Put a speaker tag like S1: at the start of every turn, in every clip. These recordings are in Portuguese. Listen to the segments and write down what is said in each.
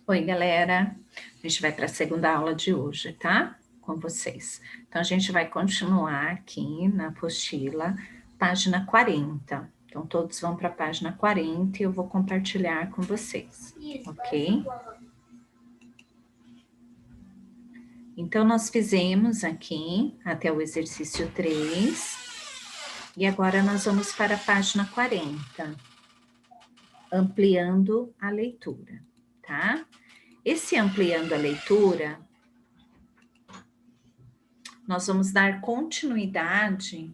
S1: Oi, galera. A gente vai para a segunda aula de hoje, tá? Com vocês. Então, a gente vai continuar aqui na apostila, página 40. Então, todos vão para a página 40 e eu vou compartilhar com vocês, ok? Então, nós fizemos aqui até o exercício 3 e agora nós vamos para a página 40, ampliando a leitura, tá? Esse ampliando a leitura, nós vamos dar continuidade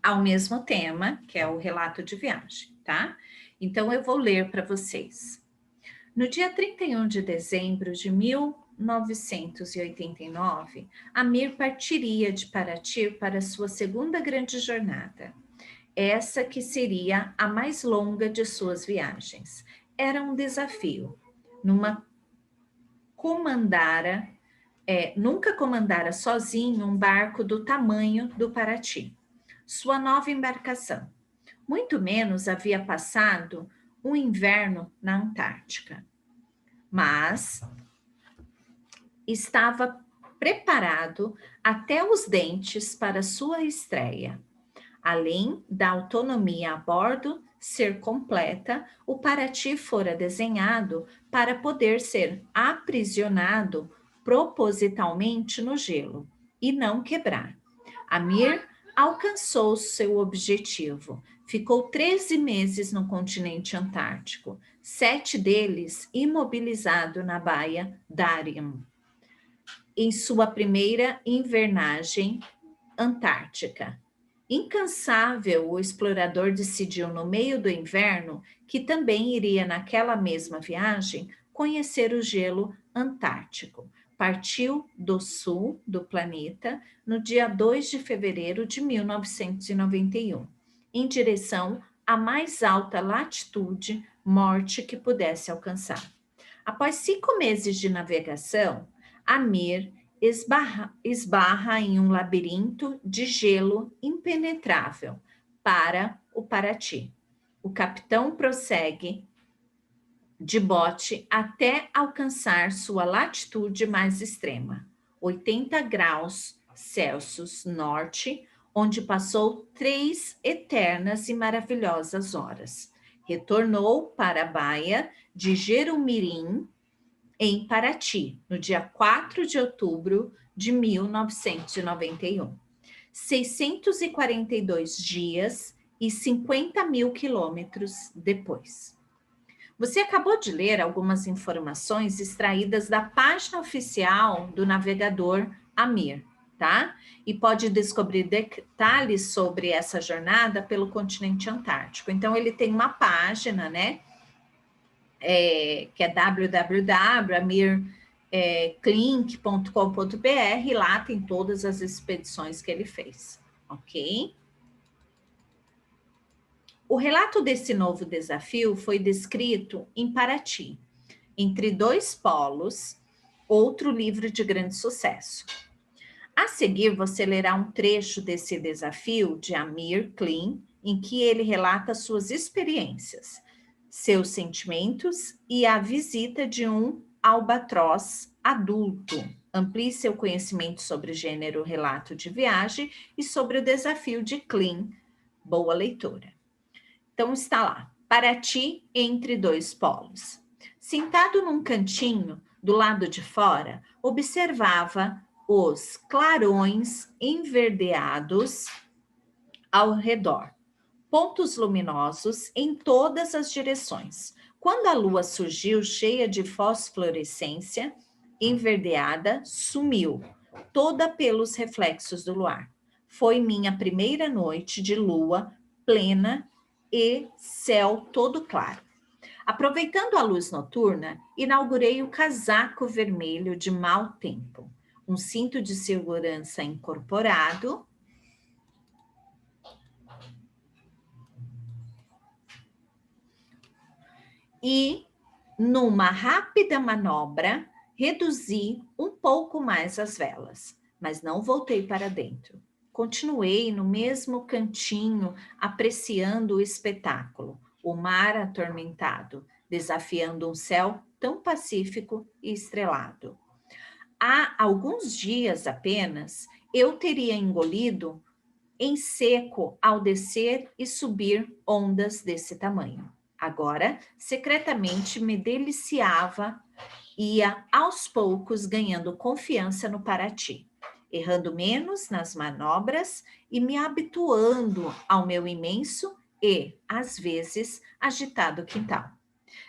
S1: ao mesmo tema, que é o relato de viagem, tá? Então, eu vou ler para vocês. No dia 31 de dezembro de 1989, Amir partiria de Paraty para sua segunda grande jornada. Essa que seria a mais longa de suas viagens. Era um desafio. Nunca comandara sozinho um barco do tamanho do Paraty. Sua nova embarcação. Muito menos havia passado um inverno na Antártica. Mas estava preparado até os dentes para sua estreia. Além da autonomia a bordo ser completa, o Paraty fora desenhado para poder ser aprisionado propositalmente no gelo e não quebrar. Amir alcançou seu objetivo. Ficou 13 meses no continente antártico, 7 deles imobilizado na baía Darien, em sua primeira invernagem antártica. Incansável, o explorador decidiu no meio do inverno que também iria naquela mesma viagem conhecer o gelo antártico. Partiu do sul do planeta no dia 2 de fevereiro de 1991, em direção à mais alta latitude morte que pudesse alcançar. Após 5 meses de navegação, Amir esbarra em um labirinto de gelo impenetrável para o Paraty. O capitão prossegue de bote até alcançar sua latitude mais extrema, 80 graus Celsius norte, onde passou 3 eternas e maravilhosas horas. Retornou para a baía de Jerumirim, em Paraty, no dia 4 de outubro de 1991. 642 dias e 50 mil quilômetros depois. Você acabou de ler algumas informações extraídas da página oficial do navegador Amir, tá? E pode descobrir detalhes sobre essa jornada pelo continente antártico. Então, ele tem uma página, né? Que é www.amirclink.com.br, lá tem todas as expedições que ele fez, ok? O relato desse novo desafio foi descrito em Paraty, Entre Dois Polos, outro livro de grande sucesso. A seguir, você lerá um trecho desse desafio de Amir Klink, em que ele relata suas experiências, seus sentimentos e a visita de um albatroz adulto. Amplie seu conhecimento sobre o gênero relato de viagem e sobre o desafio de Klink. Boa leitura. Então está lá, Paraty entre dois polos. Sentado num cantinho, do lado de fora, observava os clarões enverdeados ao redor, pontos luminosos em todas as direções. Quando a lua surgiu cheia de fosforescência, enverdeada, sumiu, toda pelos reflexos do luar. Foi minha primeira noite de lua plena e céu todo claro. Aproveitando a luz noturna, inaugurei o casaco vermelho de mau tempo, um cinto de segurança incorporado e, numa rápida manobra, reduzi um pouco mais as velas, mas não voltei para dentro. Continuei no mesmo cantinho, apreciando o espetáculo, o mar atormentado, desafiando um céu tão pacífico e estrelado. Há alguns dias apenas, eu teria engolido em seco ao descer e subir ondas desse tamanho. Agora, secretamente me deliciava, ia aos poucos ganhando confiança no Paraty, errando menos nas manobras e me habituando ao meu imenso e, às vezes, agitado quintal.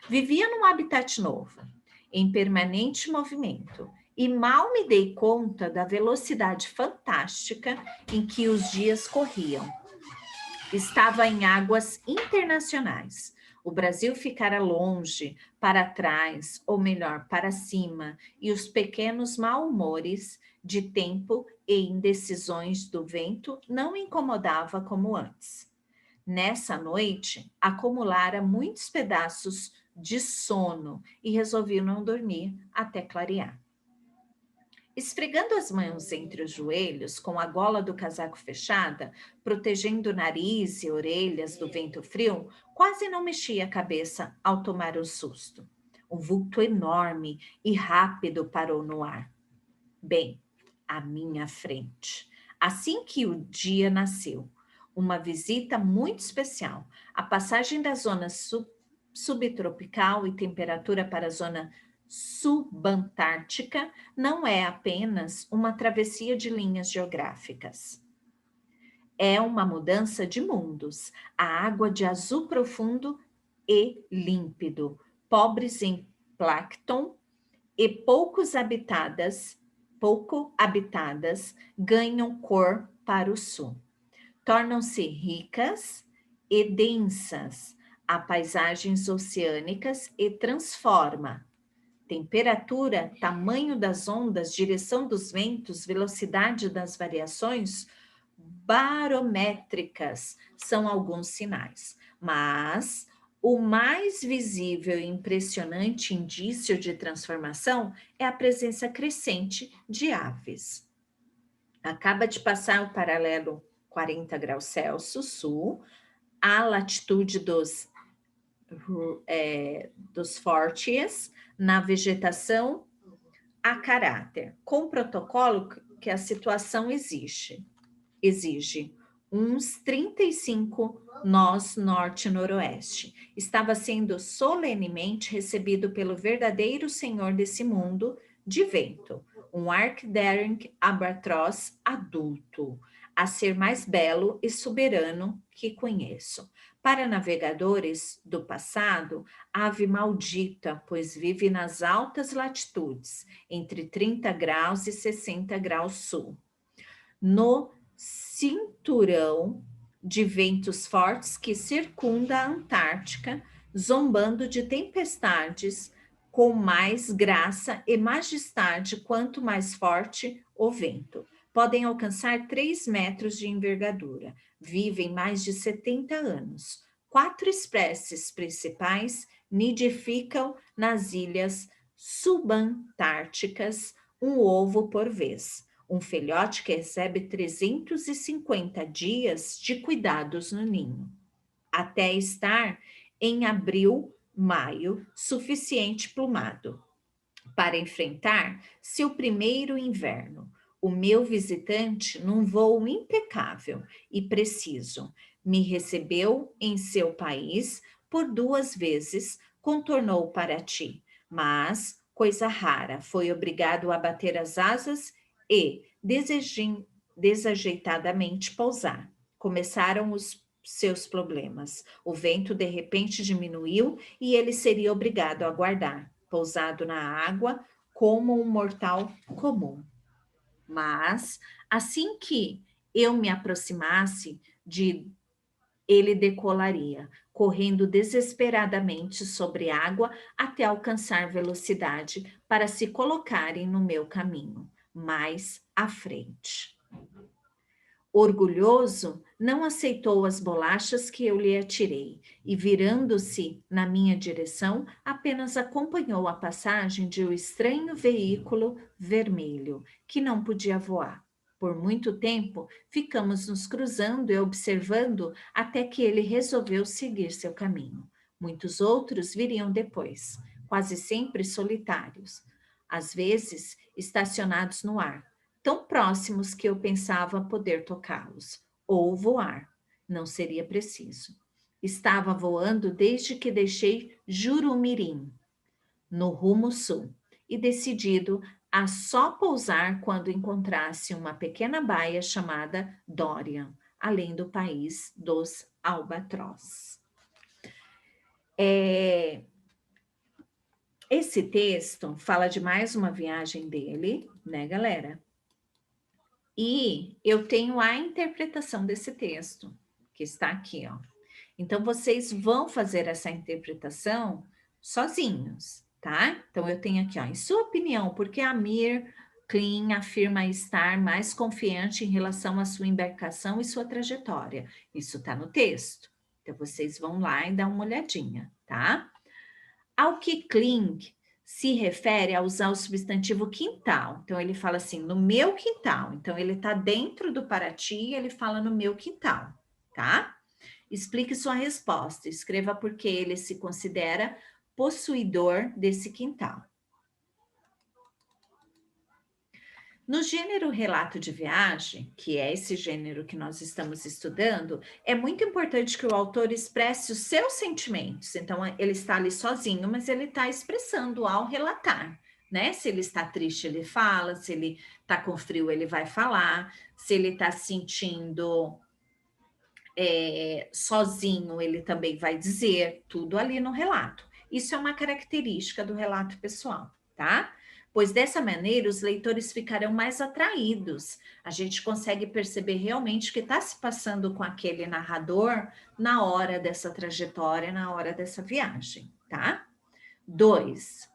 S1: Vivia num habitat novo, em permanente movimento, e mal me dei conta da velocidade fantástica em que os dias corriam. Estava em águas internacionais. O Brasil ficara longe, para trás, ou melhor, para cima, e os pequenos mal-humores de tempo e indecisões do vento não me incomodava como antes. Nessa noite, acumulara muitos pedaços de sono e resolvi não dormir até clarear. Esfregando as mãos entre os joelhos, com a gola do casaco fechada, protegendo o nariz e orelhas do vento frio, quase não mexi a cabeça ao tomar o susto. Um vulto enorme e rápido parou no ar. Bem, à minha frente. Assim que o dia nasceu, uma visita muito especial. A passagem da zona subtropical e temperatura para a zona subantártica não é apenas uma travessia de linhas geográficas. É uma mudança de mundos. A água de azul profundo e límpido, pobres em plâncton e pouco habitadas, ganham cor para o sul. Tornam-se ricas e densas a paisagens oceânicas e transforma temperatura, tamanho das ondas, direção dos ventos, velocidade das variações barométricas são alguns sinais, mas o mais visível e impressionante indício de transformação é a presença crescente de aves. Acaba de passar o paralelo 40 graus Celsius sul, a latitude dos Forties, na vegetação a caráter, com o protocolo que a situação exige uns 35 nós norte-noroeste. Estava sendo solenemente recebido pelo verdadeiro senhor desse mundo de vento, um Arcdaring Albatross adulto, a ser mais belo e soberano que conheço. Para navegadores do passado, ave maldita, pois vive nas altas latitudes, entre 30 graus e 60 graus sul. No cinturão de ventos fortes que circunda a Antártica, zombando de tempestades com mais graça e majestade quanto mais forte o vento. Podem alcançar 3 metros de envergadura. Vivem mais de 70 anos. 4 espécies principais nidificam nas ilhas subantárticas, um ovo por vez. Um filhote que recebe 350 dias de cuidados no ninho, até estar em abril, maio, suficiente plumado para enfrentar seu primeiro inverno. O meu visitante, num voo impecável e preciso, me recebeu em seu país por 2 vezes, contornou para ti, mas, coisa rara, foi obrigado a bater as asas e, desajeitadamente, pousar. Começaram os seus problemas. O vento de repente diminuiu e ele seria obrigado a aguardar, pousado na água como um mortal comum. Mas, assim que eu me aproximasse ele decolaria, correndo desesperadamente sobre água até alcançar velocidade para se colocarem no meu caminho, mais à frente. Orgulhoso, não aceitou as bolachas que eu lhe atirei e, virando-se na minha direção, apenas acompanhou a passagem de um estranho veículo vermelho, que não podia voar. Por muito tempo, ficamos nos cruzando e observando até que ele resolveu seguir seu caminho. Muitos outros viriam depois, quase sempre solitários, às vezes estacionados no ar, tão próximos que eu pensava poder tocá-los, ou voar. Não seria preciso. Estava voando desde que deixei Jurumirim, no rumo sul, e decidido a só pousar quando encontrasse uma pequena baía chamada Dorian, além do país dos albatroz. Esse texto fala de mais uma viagem dele, né, galera? E eu tenho a interpretação desse texto, que está aqui, ó. Então, vocês vão fazer essa interpretação sozinhos, tá? Então, eu tenho aqui, ó, em sua opinião, por que Amir Klin afirma estar mais confiante em relação à sua embarcação e sua trajetória? Isso está no texto. Então, vocês vão lá e dá uma olhadinha, tá? Ao que Kling se refere a usar o substantivo quintal. Então, ele fala assim, no meu quintal. Então, ele está dentro do Paraty e ele fala no meu quintal, tá? Explique sua resposta. Escreva por que ele se considera possuidor desse quintal. No gênero relato de viagem, que é esse gênero que nós estamos estudando, é muito importante que o autor expresse os seus sentimentos. Então, ele está ali sozinho, mas ele está expressando ao relatar, né? Se ele está triste, ele fala, se ele está com frio, ele vai falar, se ele está sentindo sozinho, ele também vai dizer, tudo ali no relato. Isso é uma característica do relato pessoal, tá? Pois dessa maneira os leitores ficarão mais atraídos. A gente consegue perceber realmente o que está se passando com aquele narrador na hora dessa trajetória, na hora dessa viagem, tá? 2.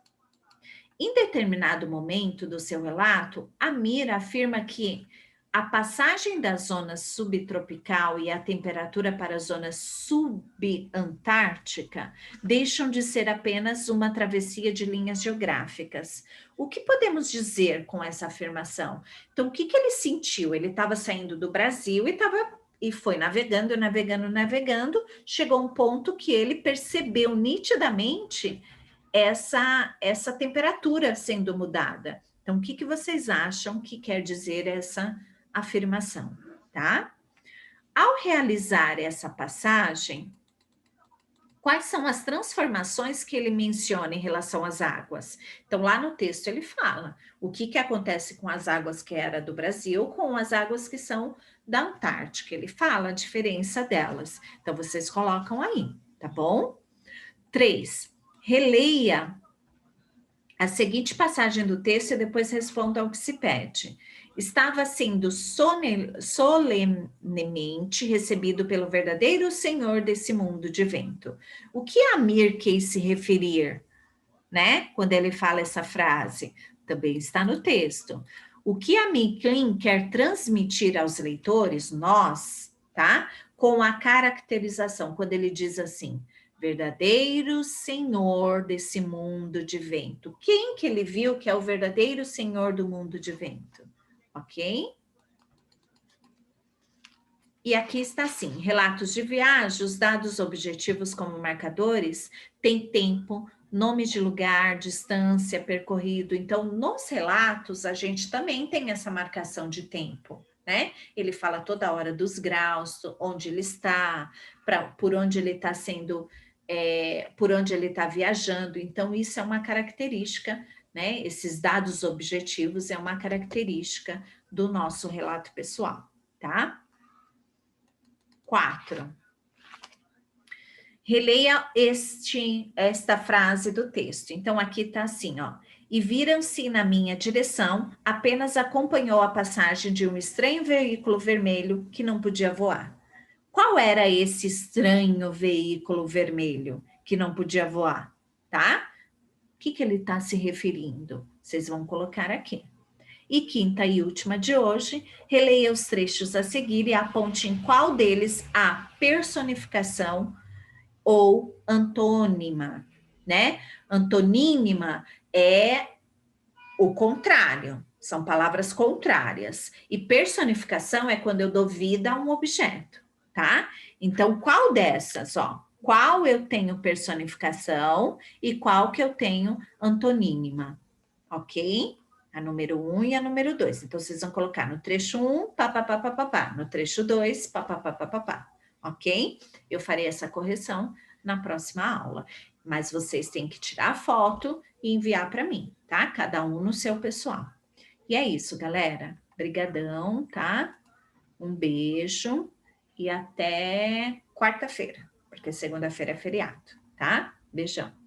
S1: Em determinado momento do seu relato, Amir afirma que a passagem da zona subtropical e a temperatura para a zona subantártica deixam de ser apenas uma travessia de linhas geográficas. O que podemos dizer com essa afirmação? Então, o que ele sentiu? Ele estava saindo do Brasil e foi navegando, navegando, chegou um ponto que ele percebeu nitidamente essa temperatura sendo mudada. Então, o que vocês acham que quer dizer essa afirmação, tá? Ao realizar essa passagem, quais são as transformações que ele menciona em relação às águas? Então, lá no texto ele fala o que acontece com as águas que era do Brasil com as águas que são da Antártica. Ele fala a diferença delas. Então, vocês colocam aí, tá bom? 3. Releia a seguinte passagem do texto e depois responda ao que se pede. Estava sendo solenemente recebido pelo verdadeiro senhor desse mundo de vento. O que Amir quis se referir, né? Quando ele fala essa frase, também está no texto. O que Amir Klin quer transmitir aos leitores, nós, tá? Com a caracterização, quando ele diz assim, verdadeiro senhor desse mundo de vento. Quem que ele viu que é o verdadeiro senhor do mundo de vento? Ok? E aqui está assim, relatos de viagem, os dados objetivos como marcadores, tem tempo, nome de lugar, distância, percorrido. Então, nos relatos, a gente também tem essa marcação de tempo, né? Ele fala toda hora dos graus, onde ele está, por onde ele está sendo, por onde ele está viajando. Então, isso é uma característica, né? Esses dados objetivos é uma característica do nosso relato pessoal, tá? 4. Releia esta frase do texto. Então, aqui está assim, ó. E viram-se na minha direção, apenas acompanhou a passagem de um estranho veículo vermelho que não podia voar. Qual era esse estranho veículo vermelho que não podia voar? Tá? O que ele está se referindo? Vocês vão colocar aqui. E quinta e última de hoje, releia os trechos a seguir e aponte em qual deles há personificação ou antônima, né? Antonínima é o contrário, são palavras contrárias. E personificação é quando eu dou vida a um objeto, tá? Então, qual dessas, ó? qual eu tenho personificação e qual que eu tenho antoníma, ok? A número 1 e a número 2. Então, vocês vão colocar no trecho 1, pá, no trecho 2, pá, ok? Eu farei essa correção na próxima aula, mas vocês têm que tirar a foto e enviar para mim, tá? Cada um no seu pessoal. E é isso, galera. Brigadão, tá? Um beijo e até quarta-feira, porque segunda-feira é feriado, tá? Beijão.